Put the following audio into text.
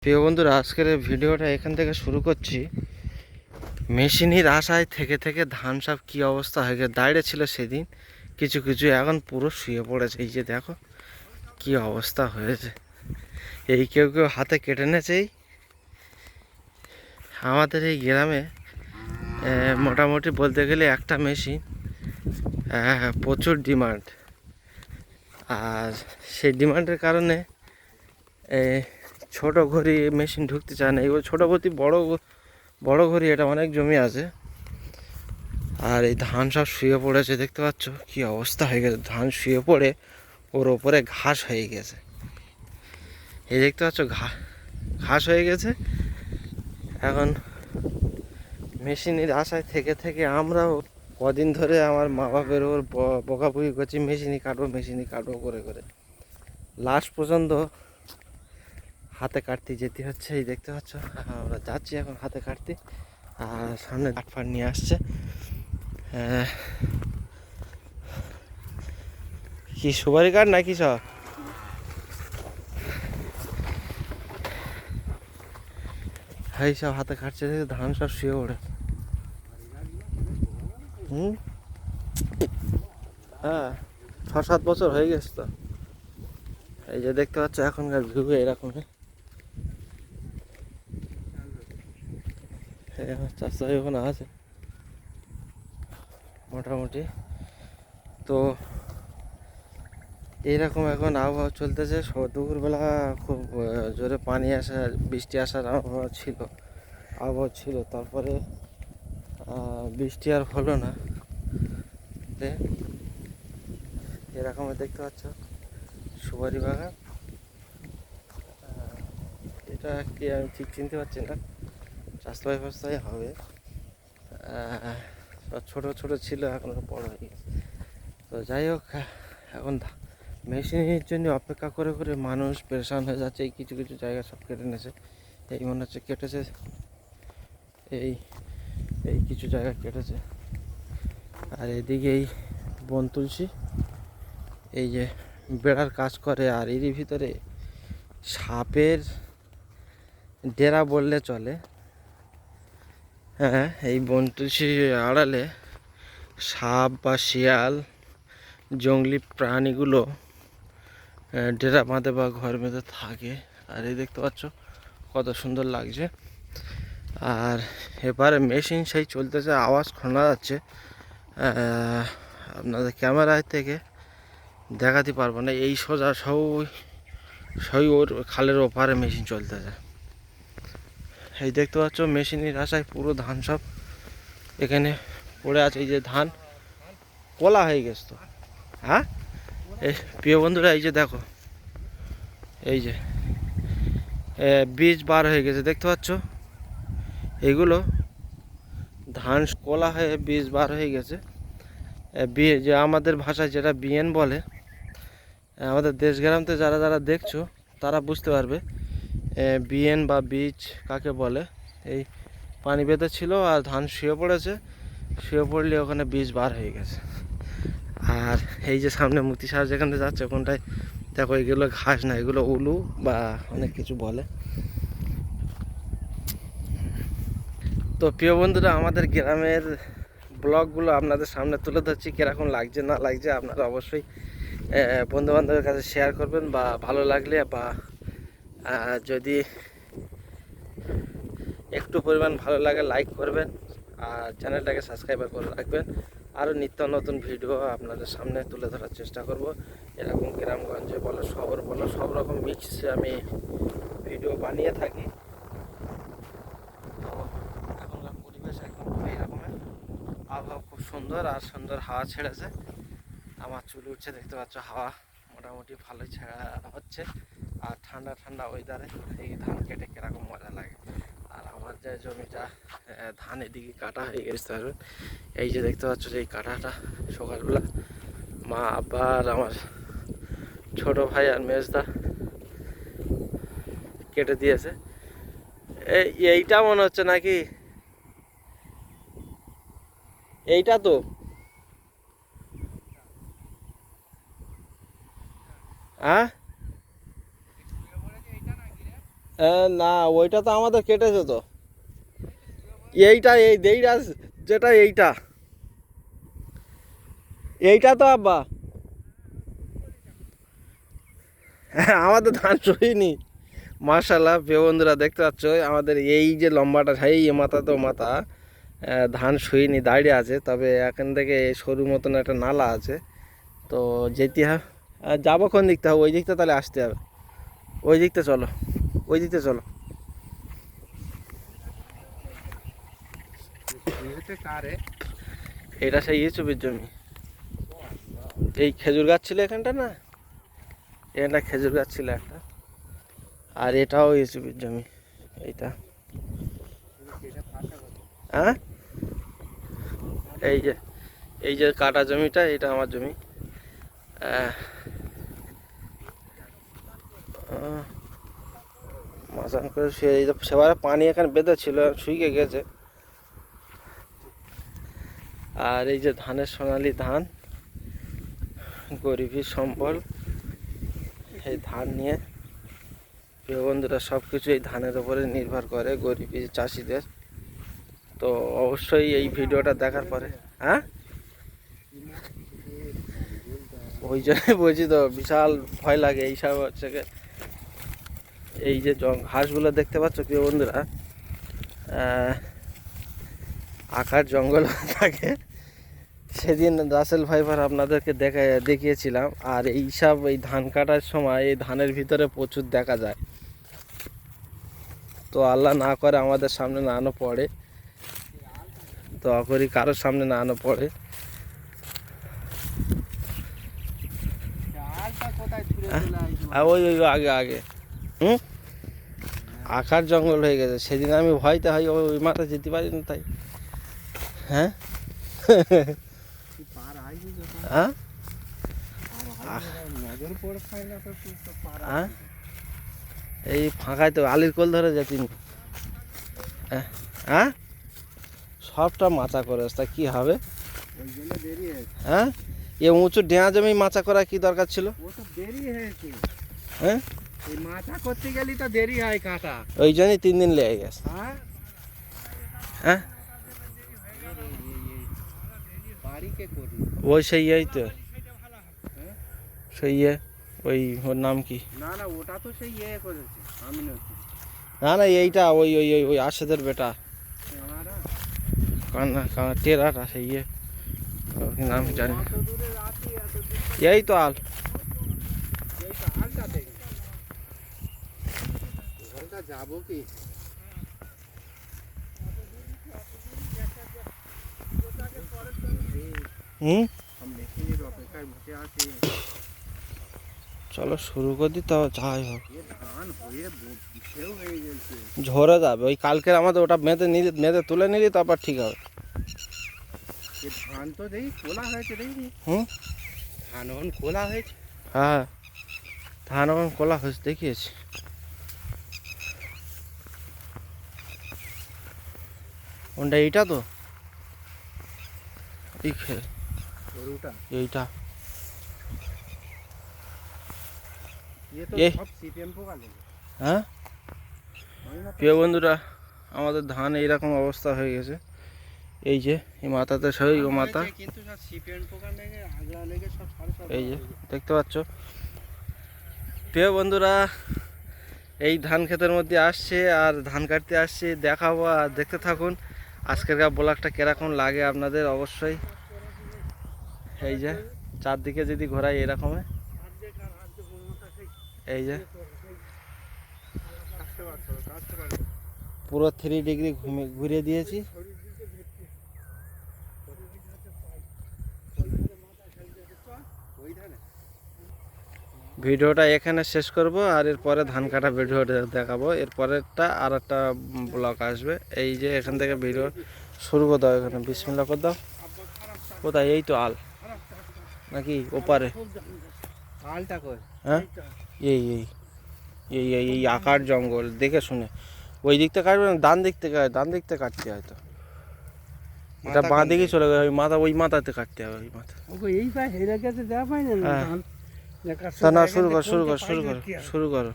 প্রিয় বন্ধুরা, আজকের এই ভিডিওটা এখান থেকে শুরু করছি। মেশিনের আশায় থেকে থেকে ধান সব কী অবস্থা হয়ে গেছে। দাঁড়িয়ে ছিল সেদিন, কিছু কিছু এখন পুরো শুয়ে পড়েছে। এই যে দেখো কি অবস্থা হয়েছে। এই কেউ কেউ হাতে কেটে নেছে। আমাদের এই গ্রামে মোটামুটি বলতে গেলে একটা মেশিন প্রচুর ডিমান্ড। আর সেই ডিমান্ডের কারণে ছোট ঘড়ি মেশিন ঢুকতে চায় না। এবার ছোটো ঘড়ি বড় বড় ঘড়ি, এটা অনেক জমি আছে। আর এই ধান সব শুয়ে পড়েছে, দেখতে পাচ্ছ কি অবস্থা হয়ে গেছে। ধান শুয়ে পড়ে ওর ওপরে ঘাস হয়ে গেছে। এই দেখতে পাচ্ছ ঘাস হয়ে গেছে। এখন মেশিনের আশায় থেকে থেকে আমরাও কদিন ধরে আমার মা বাপের ওর বকাবকি করছি, মেশিনই কাটবো করে করে। লাস্ট পর্যন্ত হাতে কাটতে যেতে হচ্ছে। এই দেখতে পাচ্ছ আমরা যাচ্ছি এখন হাতে কাটতে। আর সামনে কাঠফাট নিয়ে আসছে। কি সুপারি কাঠ নাকি সব? এই সব হাতে কাটছে, ধান সব শুয়ে ওঠে। হ্যাঁ, 6-7 বছর হয়ে গেছে তো। এই যে দেখতে পাচ্ছ এখনকার ভিউ এরকম। চাষা ওখানে আছে মোটামুটি। তো এইরকম এখন আবহাওয়া চলতেছে। দুপুরবেলা খুব জোরে পানি আসা, বৃষ্টি আসার আবহাওয়া ছিল। তারপরে বৃষ্টি আর হলো না। এরকম দেখতে পাচ্ছ সুপারি বাগান। এটা কি আমি ঠিক চিনতে পারছি না, রাস্তায় হবে। ছোট ছোট ছিল, এখন বড় হয়ে গেছে। তো যাই হোক, এখন মেশিনের জন্য অপেক্ষা করে করে মানুষ পেরেশান হয়ে যাচ্ছে। এই কিছু কিছু জায়গা সব কেটে নিয়েছে। এই মনে হচ্ছে কেটেছে, এই এই কিছু জায়গা কেটেছে। আর এদিকে এই বন তুলসী, এই যে বেড়ার কাজ করে। আর এরই ভিতরে সাপের ডেরা বললে চলে। হ্যাঁ, এই বন তুলসী আড়ালে সাপ বা শিয়াল, জঙ্গলি প্রাণীগুলো ডেরা বাঁধে বা ঘর বেঁধে থাকে। আর এই দেখতে পাচ্ছ কত সুন্দর লাগছে। আর এবারে মেশিন সেই চলতেছে, আওয়াজ শোনা যাচ্ছে। আপনাদের ক্যামেরায় থেকে দেখাতে পারবো না। এই সোজা সই ওর খালের ওপারে মেশিন চলতেছে। এই দেখতে পাচ্ছ মেশিনের আশায় পুরো ধান সব এখানে পড়ে আছে। এই যে ধান কলা হয়ে গেছে তো। হ্যাঁ, এই প্রিয় বন্ধুরা, এই যে দেখো, এই যে বীজ বার হয়ে গেছে, দেখতে পাচ্ছ। এগুলো ধান কলা হয়ে বীজ বার হয়ে গেছে। যে আমাদের ভাষায় যেটা বিয়েন বলে। আমাদের দেশ গ্রামতে যারা যারা দেখছো তারা বুঝতে পারবে বিয়েন বা বীজ কাকে বলে। এই পানি বেঁধে ছিল আর ধান শুয়ে পড়েছে, শুয়ে পড়লে ওখানে বীজ বার হয়ে গেছে। আর এই যে সামনে মুক্তি সাহেব যেখানে যাচ্ছে ওখানটায় দেখো, এগুলো ঘাস না, এগুলো উলু বা অনেক কিছু বলে। তো প্রিয় বন্ধুরা, আমাদের গ্রামের ব্লগগুলো আপনাদের সামনে তুলে ধরছি। কীরকম লাগছে না লাগছে আপনারা অবশ্যই বন্ধুবান্ধবের কাছে শেয়ার করবেন, বা ভালো লাগলে বা যদি একটু পরিমাণ ভালো লাগে লাইক করবেন। আর চ্যানেলটাকে সাবস্ক্রাইব করে রাখবেন। আরও নিত্য নতুন ভিডিও আপনাদের সামনে তুলে ধরার চেষ্টা করব। এরকম গ্রামগঞ্জে বলো, শহর বলো, সব রকম মিক্সে আমি ভিডিও বানিয়ে থাকি। এখনকার পরিবেশ একদম এইরকমের, আবহাওয়া খুব সুন্দর আর সুন্দর হাওয়া ছেড়েছে। আমার চুল উঠছে, দেখতে পাচ্ছ, হাওয়া মোটামুটি ভালোই ছেড়া হচ্ছে। আর ঠান্ডা ঠান্ডা ওয়েদারে এই ধান কেটে কীরকম মজা লাগে। আর আমার যে জমিটা ধান এদিকে কাটা হয়ে গেছে। এই যে দেখতে পাচ্ছ যে এই কাটাটা সকালবেলা মা, আব্বা আর আমার ছোট ভাই আর মেজদা কেটে দিয়েছে। এইটা মনে হচ্ছে নাকি, এইটা তো হ্যাঁ, না ওইটা তো আমাদের কেটেছে তো, এইটা এই দেইটা যেটা এইটা এইটা তো আব্বা আমাদের ধান সইনি। মাশাআল্লাহ প্রিয় বন্ধুরা দেখতে পাচ্ছ আমাদের এই যে লম্বাটা এই মাথা তো মাথা ধান সইনি দাঁড়িয়ে আছে, তবে এখান থেকে সরু মতন একটা নালা আছে, তো যেতে হবে। যাবো কোন দিকটা হবে, ওই দিকটা তাহলে আসতে হবে, ওই দিকটা চলো, ওই দিকটা চলো। এটা সেই ইউসুফের জমি, এই খেজুর গাছ ছিল এখানটা, না এখানটা খেজুর গাছ ছিল একটা, আর এটাও ইউসুফের জমি এইটা। হ্যাঁ এই যে কাটা জমিটা এটা আমার জমি। মাচান করে শুয়ে সেবারে পানি এখানে বেঁধে ছিল, শুকিয়ে গেছে। আর এই যে ধানের সোনালি ধান, গরিবের সম্বল, এই ধান নিয়ে প্রিয় বন্ধুরা সব কিছু এই ধানের উপরে নির্ভর করে গরিব চাষিদের। তো অবশ্যই এই ভিডিওটা দেখার পরে হ্যাঁ ওই জন্যই বলছি তো, বিশাল ভয় লাগে এইসব হচ্ছে। এই যে ঘাসগুলো দেখতে পাচ্ছ প্রিয় বন্ধুরা, আকার জঙ্গল থাকে। সেদিন রাসেল ভাইপার আপনাদেরকে দেখিয়েছিলাম। আর এইসব এই ধান কাটার সময় এই ধানের ভিতরে প্রচুর দেখা যায়, তো আল্লাহ না করে আমাদের সামনে না আনো পড়ে, দোয়া করি কারোর সামনে না আনো পড়ে। ওই ওই আগে আগে আকার জঙ্গল হয়ে গেছে, সেদিন আমি ভয়তে হয় ওই মাথা যেতে পারি না তাই। হ্যাঁ হ্যাঁ এই ফাঁকায় তো আলির কোল ধরে যেতি। হ্যাঁ সবটা মাচা করে তা কি হবে? হ্যাঁ এ উঁচু ডেঁয়া জমি মাচা করা কি দরকার ছিল? হ্যাঁ মাচা করতে গেলে তো দেরি হয় কাটা, ওই জন্যই 3 দিন লেগে গেছে। হ্যাঁ ওই সেই এই তো সেই ওই ওর নাম কি? না না ওটা তো সেই করেছে আমি না না এইটা ওই ওই ওই ওই আশেদের বেটা কান্না কান্না টেরাটা সেই নাম জানি। এই তো আল যাবো কি চলো শুরু করে দিই, তাও যাই হোক ঝরে যাবে। ওই কালকের আমাদের ওটা মেঁধে তুলে নিলি তারপর ঠিক হবে। ধান তো দেখি খোলা হয়েছে, দেখি ধান এখন খোলা হয়েছে। হ্যাঁ ধান এখন খোলা হয়েছে দেখিয়েছি। কোনটা এইটা? তো এইটা হ্যাঁ প্রিয় বন্ধুরা আমাদের ধান এইরকম অবস্থা হয়ে গেছে। এই যে এই মাথাতে সই ও মাথা, এই যে দেখতে পাচ্ছ প্রিয় বন্ধুরা, এই ধান ক্ষেতের মধ্যে আসছে আর ধান কাটতে আসছে, দেখাবো আর দেখতে থাকুন আজকের ব্লগটা কিরকম লাগে আপনাদের অবশ্যই। এই যে চারদিকে যদি ঘোরাই এরকম, এই যে পুরো 3 ডিগ্রি ঘুরিয়ে দিয়েছি। ভিডিওটা এখানে শেষ করব, আর এরপরে ধান কাটা ভিডিও দেখাবো। এরপরেরটা আর একটা ব্লগ আসবে। এই যে এখান থেকে ভিডিও শুরু করে দাও, এখানে বিসমিল্লাহ করে দাও। কোথায়? এই তো আল নাকি ওপারে? আলটা কই? হ্যাঁ এই এই এই এই এই আকার জঙ্গল দেখে শুনে ওই দিকটা কাটবে না, ডান দিক থেকে কাটতে হয়। তো এটা বাঁ দিকে চলে গেছে, ওই মাথা ওই মাথাতে কাটতে হবে, ওই মাথা। না শুরু করো।